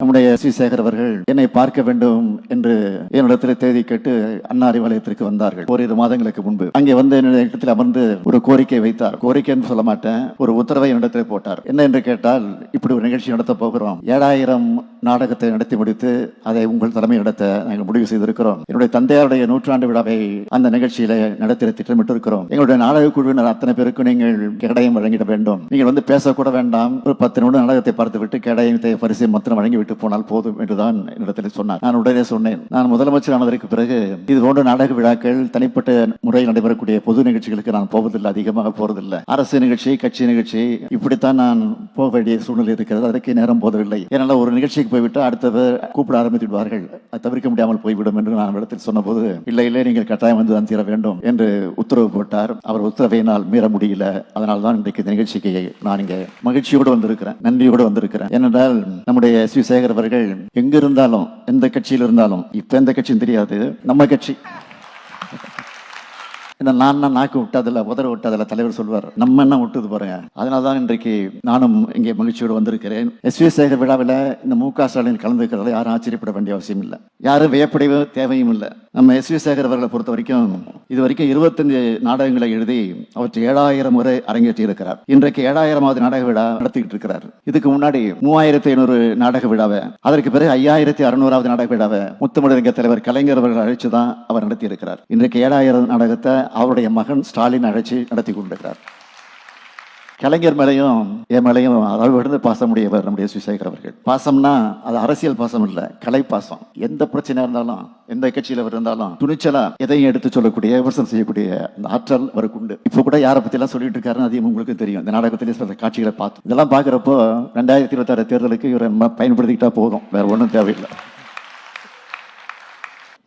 நம்முடைய சேகர் அவர்கள் என்னை பார்க்க வேண்டும் என்று என்னிடத்தில் தேதி கேட்டு அண்ணா அறிவாலயத்திற்கு வந்தார்கள். ஓரிரு மாதங்களுக்கு முன்பு அங்கே வந்து என்னிடத்தில் அமர்ந்து ஒரு கோரிக்கை வைத்தார். கோரிக்கை என்று சொல்ல மாட்டேன், ஒரு உத்தரவை என்னிடத்தில் போட்டார். என்ன என்று கேட்டால், இப்படி ஒரு நிகழ்ச்சி நடத்த போகிறோம், 7000 நாடகத்தை நடத்தி முடித்து அதை உங்கள் தலைமை நடத்த நாங்கள் முடிவு செய்திருக்கிறோம். என்னுடைய தந்தையாருடைய 100ஆண்டு விழாவை அந்த நிகழ்ச்சியில நடத்த திட்டமிட்டிருக்கிறோம். எங்களுடைய நாடக குழுவினர் அத்தனை பேருக்கு நீங்கள் கேடயம் வழங்கிட வேண்டும். நீங்கள் வந்து பேசக்கூட வேண்டாம், ஒரு 10 நிமிடம் நாடகத்தை பார்த்து விட்டு கேடயத்தை பரிசை மாத்திரம் வழங்கி விட்டு போனால் போதும் என்றுதான் என்னிடத்தில் சொன்னார். நான் உடனே சொன்னேன், நான் முதலமைச்சர் ஆனதற்கு பிறகு இது போன்ற நாடக விழாக்கள் தனிப்பட்ட முறையில் நடைபெறக்கூடிய பொது நிகழ்ச்சிகளுக்கு நான் போவதில்லை, அதிகமாக போறதில்லை. அரசு நிகழ்ச்சி, கட்சி நிகழ்ச்சி, இப்படித்தான் நான் போக வேண்டிய சூழ்நிலை இருக்கிறது. அதற்கு நேரம் போதவில்லை. ஏனால் ஒரு நிகழ்ச்சிக்கு போய்விட்டு அடுத்தவர் கூப்பிட ஆரம்பித்து விடுவார்கள், அது தவிர்க்க முடியாமல் போய்விடும் என்று நான் இடத்தில் சொன்ன போது, இல்லை இல்லை நீங்கள் கட்டாயம் வந்து தான் தீர வேண்டும் என்று உத்தரவு போட்டார். அவர் உத்தரவை என்னால் மீற முடியல. அதனால் தான் இன்றைக்கு இந்த நிகழ்ச்சிக்கு நான் இங்கே மகிழ்ச்சியோடு வந்திருக்கிறேன், நன்றியோடு வந்திருக்கிறேன். ஏனென்றால் நம்முடைய சேகர் அவர்கள் எங்க இருந்தாலும், எந்த கட்சியில் இருந்தாலும், இப்ப எந்த கட்சியும் தெரியாது, நம்ம கட்சி நான் நாக்கு விட்டதில்ல, உதற விட்டதில்ல, தலைவர் சொல்வார், நம்ம என்ன விட்டது போறேன். அதனால்தான் இன்றைக்கு நானும் இங்கே மகிழ்ச்சியோடு வந்திருக்கிறேன். சேகர் விழாவில் இந்த மு.க. ஸ்டாலின் கலந்துக்கிறதுல யாரும் ஆச்சரியப்பட வேண்டிய அவசியம் இல்லை, யாரும் வியப்படைய தேவையும் இல்லை. நம்ம சேகர் அவர்களை பொறுத்த வரைக்கும் இது வரைக்கும் 25 நாடகங்களை எழுதி அவற்றை 7000 முறை அரங்கேற்றி இருக்கிறார். இன்றைக்கு 7000வது நாடக விழா நடத்திக்கிட்டு இருக்கிறார். இதுக்கு முன்னாடி 3500 நாடக விழாவை, அதற்கு பிறகு 5600வது நாடக விழாவை முத்தமிழறிஞர் தலைவர் கலைஞர் அவர்கள் அழைச்சுதான் அவர் நடத்தி இருக்கிறார். இன்றைக்கு 7000 நாடகத்தை அவருடைய மகன் ஸ்டாலின் அழைச்சி நடத்தி கொண்டிருக்கிறார். கலைஞர் மேலையும் என் மேலையும் அளவிலிருந்து பாசமுடையவர் நம்முடைய சேகர் அவர்கள். பாசம்னா அது அரசியல் பாசம் இல்ல, கலை பாசம். எந்த பிரச்சனை இருந்தாலும், எந்த கட்சியில இருந்தாலும் துணிச்சலா எதையும் எடுத்து சொல்லக்கூடிய, விமர்சனம் செய்யக்கூடிய அந்த ஆற்றல் அவருக்கு உண்டு. இப்ப கூட யாரை பத்தி எல்லாம் சொல்லிட்டு இருக்காருன்னு அதையும் உங்களுக்கு தெரியும். இந்த நாடகத்திலே சில காட்சிகளை பார்த்தோம். இதெல்லாம் பாக்குறப்போ 2026 தேர்தலுக்கு இவரை பயன்படுத்திக்கிட்டா போதும், வேற ஒன்றும் தேவையில்லை.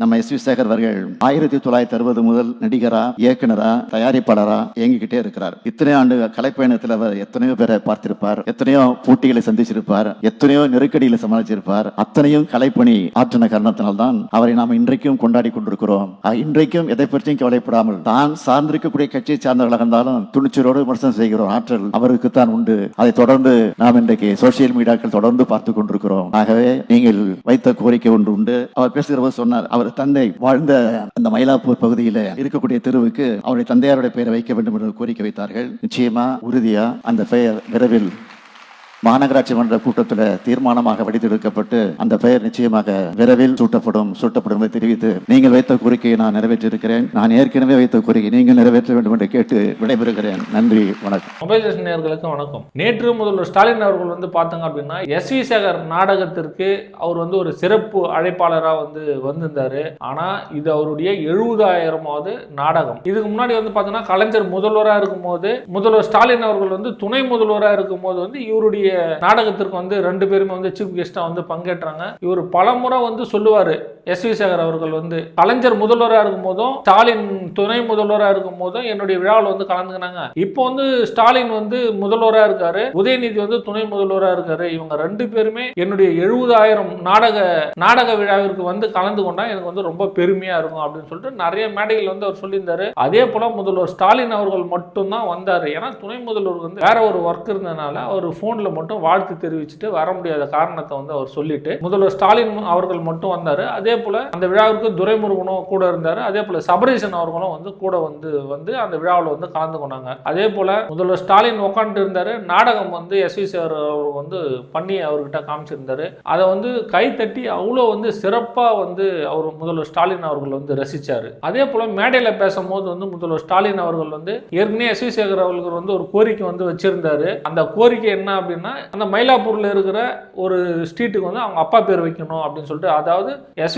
நம்ம சேகர் அவர்கள் 1960 முதல் நடிகரா, இயக்குனரா, தயாரிப்பாளரா இயங்கிக்கிட்டே இருக்கிறார். இத்தனை ஆண்டு கலைப்பயணத்தில் அவர் எத்தனையோ பேரை பார்த்திருப்பார், எத்தனையோ போட்டிகளை சந்திச்சிருப்பார், எத்தனையோ நெருக்கடிகளை சமாளிச்சிருப்பார். அத்தனையும் கலைப்பணி ஆற்றின காரணத்தினால்தான் அவரை நாம் இன்றைக்கும் கொண்டாடி கொண்டிருக்கிறோம். இன்றைக்கும் எதை பற்றியும் கவலைப்படாமல் தான் சார்ந்திருக்கக்கூடிய கட்சியை சார்ந்தவர்களாக இருந்தாலும் துணிச்சலோடு விமர்சனம் செய்கிறோம் ஆற்றல் அவருக்கு தான் உண்டு. அதை தொடர்ந்து நாம் இன்றைக்கு சோசியல் மீடியாக்கள் தொடர்ந்து பார்த்து கொண்டிருக்கிறோம். ஆகவே நீங்கள் வைத்த கோரிக்கை ஒன்று உண்டு. அவர் பேசுகிற போது சொன்னார், அவர் தந்தை வாழ்ந்த அந்த மயிலாப்பூர் பகுதியில் இருக்கக்கூடிய தெருவுக்கு அவருடைய தந்தையாருடைய பெயரை வைக்க வேண்டும் என்று கோரிக்கை வைத்தார்கள். நிச்சயமா, உறுதியா அந்த பெயர் விரைவில் மாநகராட்சி மன்ற கூட்டத்தில் தீர்மானமாக வடித்தெடுக்கப்பட்டு அந்த பெயர் நிச்சயமாக விரைவில் சூட்டப்படும் என்பதை தெரிவித்து, நீங்கள் வைத்த கோரிக்கையை நான் நிறைவேற்றியிருக்கிறேன். நான் ஏற்கனவே வைத்த கோரிக்கை நீங்கள் நிறைவேற்ற வேண்டும் என்று கேட்டு விடைபெறுகிறேன். நன்றி, வணக்கம். மொபைல் நேயர்களுக்கு வணக்கம். நேற்று முதல்வர் ஸ்டாலின் அவர்கள் வந்து பார்த்தாங்க அப்படின்னா சேகர் நாடகத்திற்கு அவர் வந்து ஒரு சிறப்பு அழைப்பாளராக வந்திருந்தாரு. ஆனா இது அவருடைய 70,000வது நாடகம். இதுக்கு முன்னாடி வந்து பார்த்தீங்கன்னா கலைஞர் முதல்வராக இருக்கும் போது, முதல்வர் ஸ்டாலின் அவர்கள் வந்து துணை முதல்வராக இருக்கும் போது வந்து இவருடைய நாடகத்திற்கு வந்து 2 பேருமே வந்து சீஃப் கெஸ்டா வந்து பங்கேற்றாங்க. இவர் பலமுறை வந்து சொல்லுவாரு, சேகர் அவர்கள் வந்து கலைஞர் முதல்வராக இருக்கும் போதும் ஸ்டாலின் துணை முதல்வராக இருக்கும் போதும் என்னுடைய விழாவில் வந்து கலந்துக்கினாங்க. இப்போ வந்து ஸ்டாலின் வந்து முதல்வராக இருக்காரு, உதயநிதி வந்து துணை முதல்வராக இருக்காரு. இவங்க 2 பேருமே என்னுடைய 70,000 நாடக விழாவிற்கு வந்து கலந்து கொண்டா எனக்கு வந்து ரொம்ப பெருமையா இருக்கும் அப்படின்னு சொல்லிட்டு நிறைய மேடைகள் வந்து அவர் சொல்லியிருந்தாரு. அதே போல முதல்வர் ஸ்டாலின் அவர்கள் மட்டும் தான் வந்தாரு. ஏன்னா துணை முதல்வர் வந்து வேற ஒரு ஒர்க் இருந்ததுனால அவர் போன்ல மட்டும் வாழ்த்து தெரிவிச்சுட்டு வர முடியாத காரணத்தை வந்து அவர் சொல்லிட்டு முதல்வர் ஸ்டாலின் அவர்கள் மட்டும் வந்தாரு. அதே போல அந்த விழாவிற்கு துரைமுருகனும் கூட இருந்தாரு. அதே போல சபரீசன் அவர்களும் வந்து கூட வந்து அந்த விழாவில் வந்து கலந்து கொண்டாங்க. அதே போல முதல்வர் ஸ்டாலின் உட்காந்துட்டு இருந்தாரு. நாடகம் வந்து சேகர் அவர் வந்து பண்ணி அவர்கிட்ட காமிச்சிருந்தாரு. அதை வந்து கை தட்டி அவ்வளோ வந்து சிறப்பா வந்து அவர் முதல்வர் ஸ்டாலின் அவர்கள் வந்து ரசிச்சாரு. அதே போல மேடையில பேசும்போது வந்து முதல்வர் ஸ்டாலின் அவர்கள் வந்து ஏற்கனவே சேகர் அவர்கள் வந்து ஒரு கோரிக்கை வந்து வச்சிருந்தாரு. அந்த கோரிக்கை என்ன அப்படின்னா, அந்த மயிலாப்பூர்ல இருக்கிற ஒரு ஸ்ட்ரீட்டுக்கு வந்து அவங்க அப்பா பேர் வைக்கணும் அப்படின்னு சொல்லிட்டு, அதாவது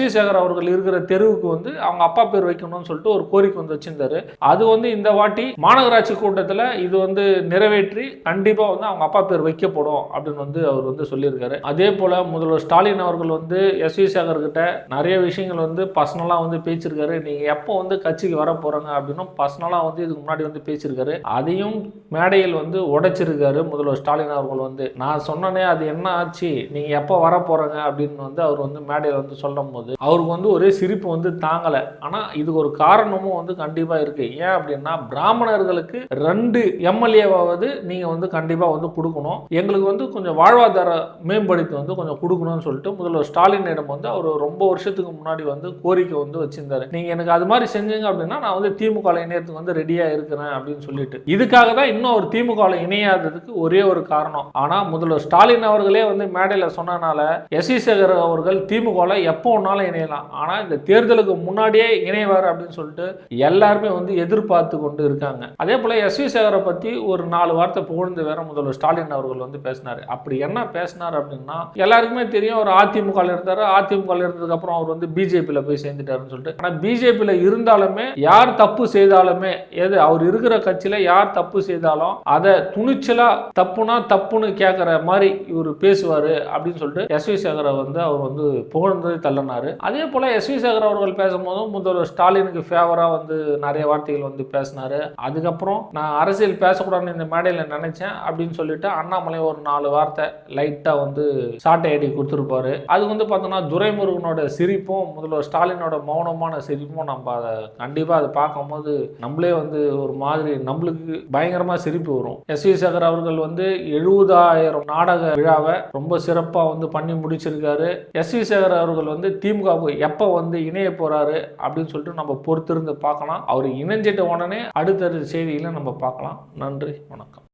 சேகர் அவர்கள் இருக்கிற தெருவுக்கு வந்து அவங்க அப்பா பேர் வைக்கணும்னு சொல்லிட்டு ஒரு கோரிக்கை வந்து வச்சிருந்தாரு. அது வந்து இந்த வாட்டி மாநகராட்சி கூட்டத்தில் இது வந்து நிறைவேற்றி கண்டிப்பா வந்து அவங்க அப்பா பேர் வைக்கப்படும் அப்படின்னு வந்து அவர் வந்து சொல்லியிருக்காரு. அதே போல முதல்வர் ஸ்டாலின் அவர்கள் வந்து சேகர் கிட்ட நிறைய விஷயங்கள் வந்து பர்சனலா வந்து பேசியிருக்காரு. நீங்க எப்போ வந்து கட்சிக்கு வர போறாங்க அப்படின்னு பர்சனலா வந்து இதுக்கு முன்னாடி வந்து பேசியிருக்காரு. அதையும் மேடையில் வந்து உடைச்சிருக்காரு முதல்வர் ஸ்டாலின் அவர்கள் வந்து. வந்து நான் சொன்னனே அது என்ன ஆச்சு, நீங்க எப்போ வர போறீங்க அப்படின்னு வந்து அவர் வந்து மேடையில் வந்து சொல்லும் போது அவருக்கு வந்து ஒரே சிரிப்பு வந்து தாங்கலை. ஆனா இதுக்கு ஒரு காரணமும் வந்து கண்டிப்பா இருக்கு. ஏன் அப்படின்னா பிராமணர்களுக்கு 2 எம்எல்ஏவாவது நீங்க வந்து கண்டிப்பா வந்து கொடுக்கணும், எங்களுக்கு வந்து கொஞ்சம் வாழ்வாதார மேம்படுத்தி வந்து கொஞ்சம் கொடுக்கணும்னு சொல்லிட்டு முதல்வர் ஸ்டாலினிடம் வந்து அவர் ரொம்ப வருஷத்துக்கு முன்னாடி வந்து கோரிக்கை வந்து வச்சிருந்தாரு. நீங்க எனக்கு அது மாதிரி செஞ்சீங்க அப்படின்னா நான் வந்து திமுக இணையத்துக்கு வந்து ரெடியா இருக்கிறேன் அப்படின்னு சொல்லிட்டு. இதுக்காக தான் இன்னும் அவர் திமுக இணையாததுக்கு ஒரே ஒரு காரணம். ஆனா முதல்வர் ஸ்டாலின் அவர்களே வந்து மேடையில சொன்னனால எஸ்.வி. சேகர் அவர்கள் திமுக எப்போ ஒன்னாலும் இணையலாம், ஆனா இந்த தேர்தலுக்கு முன்னாடியே இணைவார் அப்படின்னு சொல்லிட்டு எல்லாருமே வந்து எதிர்பார்த்து கொண்டு இருக்காங்க. அதே போல எஸ்.வி. சேகரை பத்தி ஒரு 4 வார்த்தை புகழ்ந்து வேற முதல்வர் ஸ்டாலின் அவர்கள் வந்து பேசினார். அப்படி என்ன பேசினார் அப்படின்னா, எல்லாருக்குமே தெரியும் அவர் அதிமுக இருந்தாரு, அதிமுக இருந்ததுக்கு அப்புறம் அவர் வந்து பிஜேபியில போய் சேர்ந்துட்டாருன்னு சொல்லிட்டு. ஆனா பிஜேபியில இருந்தாலுமே யார் தப்பு செய்தாலுமே, எது அவர் இருக்கிற கட்சியில யார் தப்பு செய்தாலும் அதை துணிச்சலா தப்புனா தப்புன்னு கேட்கிற மாதிரி இவர் பேசுவாரு அப்படின்னு சொல்லிட்டு எஸ்.வி. சேகரை வந்து அவர் வந்து புகழ்ந்து தள்ளினாரு. அதே போல எஸ்.வி. சேகர் அவர்கள் பேசும்போதும் முதல்வர் ஸ்டாலினுக்கு ஃபேவரா வந்து நிறைய வார்த்தைகள் வந்து பேசினாரு. அதுக்கப்புறம் நான் அரசியல் பேசக்கூடாதுன்னு இந்த மேடையில் நினைச்சேன் அப்படின்னு சொல்லிட்டு அண்ணாமலை ஒரு 4 வார்த்தை லைட்டா வந்து சாட்டை அடி கொடுத்துருப்பாரு. அது வந்து பார்த்தோம்னா துரைமுருகனோட சிரிப்பும் முதல்வர் ஸ்டாலினோட மௌனமான சிரிப்பும் நம்ம அதை கண்டிப்பா அதை பார்க்கும்போது நம்மளே வந்து ஒரு மாதிரி நம்மளுக்கு பயங்கரமா சிரிப்பு வரும். எஸ்.வி. சேகர் அவர்கள் வந்து 70,000 நாடக விழாவை ரொம்ப சிறப்பா வந்து பண்ணி முடிச்சிருக்காரு. எஸ்.வி. சேகர் அவர்கள் வந்து திமுக எப்ப வந்து இணைய போறாரு அப்படின்னு சொல்லிட்டு நம்ம பொறுத்திருந்து பார்க்கலாம். அவர் இணைஞ்சிட்ட உடனே அடுத்த செய்திகளை நம்ம பார்க்கலாம். நன்றி, வணக்கம்.